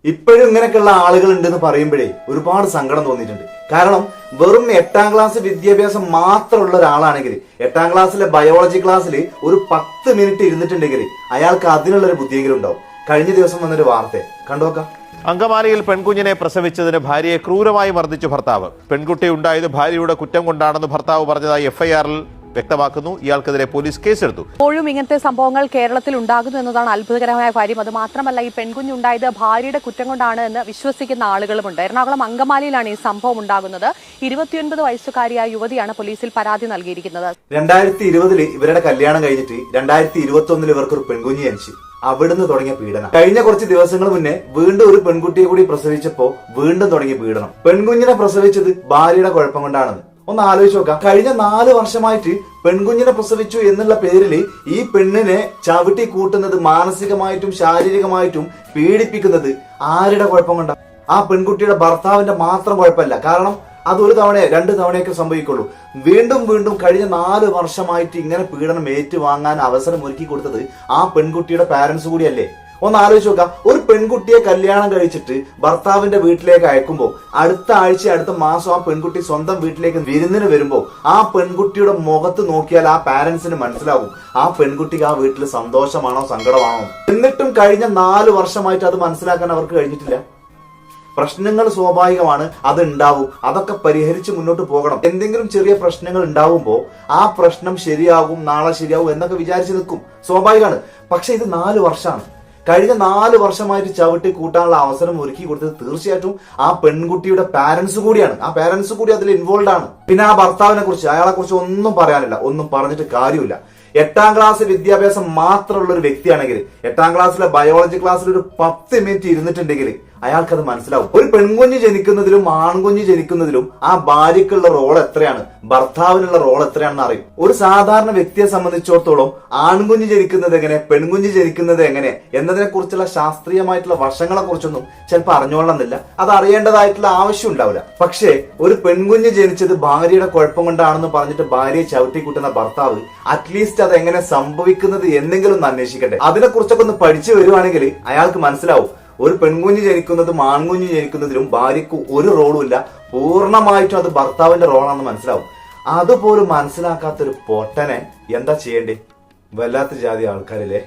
ഇപ്പോഴും ഇങ്ങനെയൊക്കെയുള്ള ആളുകൾ ഉണ്ടെന്ന് പറയുമ്പോഴേ ഒരുപാട് സങ്കടം തോന്നിയിട്ടുണ്ട്. കാരണം വെറും 8ാം ക്ലാസ് വിദ്യാഭ്യാസം മാത്രമുള്ള ഒരാളാണെങ്കിൽ 8ാം ക്ലാസ്സിലെ ബയോളജി ക്ലാസ്സിൽ ഒരു 10 മിനിറ്റ് ഇരുന്നിട്ടുണ്ടെങ്കിൽ അയാൾക്ക് അതിനുള്ളൊരു ബുദ്ധിയെങ്കിലും ഉണ്ടാവും. കഴിഞ്ഞ ദിവസം വന്നൊരു വാർത്ത കണ്ടുനോക്കാം. അങ്കമാലിയിൽ പെൺകുഞ്ഞിനെ പ്രസവിച്ചതിന് ഭാര്യയെ ക്രൂരമായി മർദ്ദിച്ചു ഭർത്താവ്. പെൺകുട്ടി ഉണ്ടായത് ഭാര്യയുടെ കുറ്റം കൊണ്ടാണെന്ന് ഭർത്താവ് പറഞ്ഞതായി എഫ്ഐആറിൽ വ്യക്തമാക്കുന്നു. ഇയാൾക്കെതിരെ പോലീസ് കേസെടുത്തു. ഇപ്പോഴും ഇങ്ങനത്തെ സംഭവങ്ങൾ കേരളത്തിൽ ഉണ്ടാകുന്നു എന്നതാണ് അത്ഭുതകരമായ കാര്യം. അത് മാത്രമല്ല, ഈ പെൺകുഞ്ഞുണ്ടായത് ഭാര്യയുടെ കുറ്റം കൊണ്ടാണ് എന്ന് വിശ്വസിക്കുന്ന ആളുകളുമുണ്ട്. എറണാകുളം അങ്കമാലിയിലാണ് ഈ സംഭവം ഉണ്ടാകുന്നത്. 29 വയസ്സുകാരിയായ യുവതിയാണ് പോലീസിൽ പരാതി നൽകിയിരിക്കുന്നത്. 2020 ഇവരുടെ കല്യാണം കഴിഞ്ഞിട്ട് 2021 ഇവർക്കൊരു പെൺകുഞ്ഞ് ജനിച്ചു. അവിടുന്ന് തുടങ്ങിയ പീഡനം. കഴിഞ്ഞ കുറച്ച് ദിവസങ്ങൾ മുന്നേ വീണ്ടും ഒരു പെൺകുട്ടിയെ കൂടി പ്രസവിച്ചപ്പോ വീണ്ടും തുടങ്ങിയ പീഡനം. പെൺകുഞ്ഞിനെ പ്രസവിച്ചത് ഭാര്യയുടെ കുഴപ്പം കൊണ്ടാണെന്ന് ഒന്ന് ആലോചിച്ച് നോക്കാം. കഴിഞ്ഞ 4 വർഷമായിട്ട് പെൺകുഞ്ഞിനെ പ്രസവിച്ചു എന്നുള്ള പേരിൽ ഈ പെണ്ണിനെ ചവിട്ടി കൂട്ടുന്നത്, മാനസികമായിട്ടും ശാരീരികമായിട്ടും പീഡിപ്പിക്കുന്നത് ആരുടെ കുഴപ്പം കൊണ്ടാണ്? ആ പെൺകുട്ടിയുടെ ഭർത്താവിന്റെ മാത്രം കുഴപ്പമല്ല. കാരണം അത് 1 തവണ 2 തവണയൊക്കെ സംഭവിക്കുള്ളൂ. വീണ്ടും വീണ്ടും കഴിഞ്ഞ 4 വർഷമായിട്ട് ഇങ്ങനെ പീഡനം ഏറ്റുവാങ്ങാൻ അവസരം ഒരുക്കി കൊടുത്തത് ആ പെൺകുട്ടിയുടെ പാരന്റ്സ് കൂടിയല്ലേ? ഒന്ന് ആലോചിച്ച് നോക്കാം. ഒരു പെൺകുട്ടിയെ കല്യാണം കഴിച്ചിട്ട് ഭർത്താവിന്റെ വീട്ടിലേക്ക് അയക്കുമ്പോൾ അടുത്ത ആഴ്ച അടുത്ത മാസം ആ പെൺകുട്ടി സ്വന്തം വീട്ടിലേക്ക് വിരുന്നിന് വരുമ്പോൾ ആ പെൺകുട്ടിയുടെ മുഖത്ത് നോക്കിയാൽ ആ പാരന്റ്സിന് മനസ്സിലാവും ആ പെൺകുട്ടിക്ക് ആ വീട്ടിൽ സന്തോഷമാണോ സങ്കടമാണോ. എന്നിട്ടും കഴിഞ്ഞ 4 വർഷമായിട്ട് അത് മനസ്സിലാക്കാൻ അവർക്ക് കഴിഞ്ഞിട്ടില്ല. പ്രശ്നങ്ങൾ സ്വാഭാവികമാണ്, അത് ഉണ്ടാവും. അതൊക്കെ പരിഹരിച്ച് മുന്നോട്ട് പോകണം. എന്തെങ്കിലും ചെറിയ പ്രശ്നങ്ങൾ ഉണ്ടാവുമ്പോൾ ആ പ്രശ്നം ശരിയാകും, നാളെ ശരിയാകും എന്നൊക്കെ വിചാരിച്ച് നിൽക്കും, സ്വാഭാവികമാണ്. പക്ഷെ ഇത് 4 വർഷമാണ്. കഴിഞ്ഞ 4 വർഷമായിട്ട് ചവിട്ടി കൂട്ടാനുള്ള അവസരം ഒരുക്കി കൊടുത്തത് തീർച്ചയായിട്ടും ആ പെൺകുട്ടിയുടെ പാരന്റ്സ് കൂടിയാണ്. ആ പാരന്റ്സ് കൂടി അതിൽ ഇൻവോൾവ് ആണ്. പിന്നെ ആ ഭർത്താവിനെ കുറിച്ച്, അയാളെ കുറിച്ച് ഒന്നും പറയാനില്ല, ഒന്നും പറഞ്ഞിട്ട് കാര്യമില്ല. 8ാം ക്ലാസ് വിദ്യാഭ്യാസം മാത്രമുള്ള ഒരു വ്യക്തിയാണെങ്കിൽ 8ാം ക്ലാസ്സിലെ ബയോളജി ക്ലാസ്സിൽ ഒരു 10 മിനിറ്റ് ഇരുന്നിട്ടുണ്ടെങ്കിൽ അയാൾക്കത് മനസ്സിലാവും. ഒരു പെൺകുഞ്ഞ് ജനിക്കുന്നതിലും ആൺകുഞ്ഞ് ജനിക്കുന്നതിലും ആ ഭാര്യക്കുള്ള റോൾ എത്രയാണ്, ഭർത്താവിനുള്ള റോൾ എത്രയാണെന്ന് അറിയും. ഒരു സാധാരണ വ്യക്തിയെ സംബന്ധിച്ചിടത്തോളം ആൺകുഞ്ഞ് ജനിക്കുന്നത് എങ്ങനെ, പെൺകുഞ്ഞ് ജനിക്കുന്നത് എങ്ങനെ എന്നതിനെ കുറിച്ചുള്ള ശാസ്ത്രീയമായിട്ടുള്ള വശങ്ങളെ കുറിച്ചൊന്നും ചിലപ്പോൾ അറിഞ്ഞോളണമെന്നില്ല, അത് അറിയേണ്ടതായിട്ടുള്ള ആവശ്യം ഉണ്ടാവില്ല. പക്ഷേ ഒരു പെൺകുഞ്ഞ് ജനിച്ചത് ഭാര്യയുടെ കുഴപ്പം കൊണ്ടാണെന്ന് പറഞ്ഞിട്ട് ഭാര്യയെ ചവിട്ടിക്കൂട്ടുന്ന ഭർത്താവ് അറ്റ്ലീസ്റ്റ് അത് എങ്ങനെ സംഭവിക്കുന്നത് എന്നെങ്കിലും ഒന്ന് അന്വേഷിക്കട്ടെ. അതിനെക്കുറിച്ചൊക്കെ ഒന്ന് പഠിച്ചു വരുവാണെങ്കിൽ അയാൾക്ക് മനസ്സിലാവും ഒരു പെൺകുഞ്ഞ് ജനിക്കുന്നതും ആൺകുഞ്ഞ് ജനിക്കുന്നതിലും ഭാര്യക്ക് ഒരു റോളും ഇല്ല, പൂർണ്ണമായിട്ടും അത് ഭർത്താവിന്റെ റോളാണെന്ന് മനസ്സിലാവും. അതുപോലും മനസ്സിലാക്കാത്തൊരു പൊട്ടനെ എന്താ ചെയ്യേണ്ടേ? വല്ലാത്ത ജാതി ആൾക്കാരില്ലേ.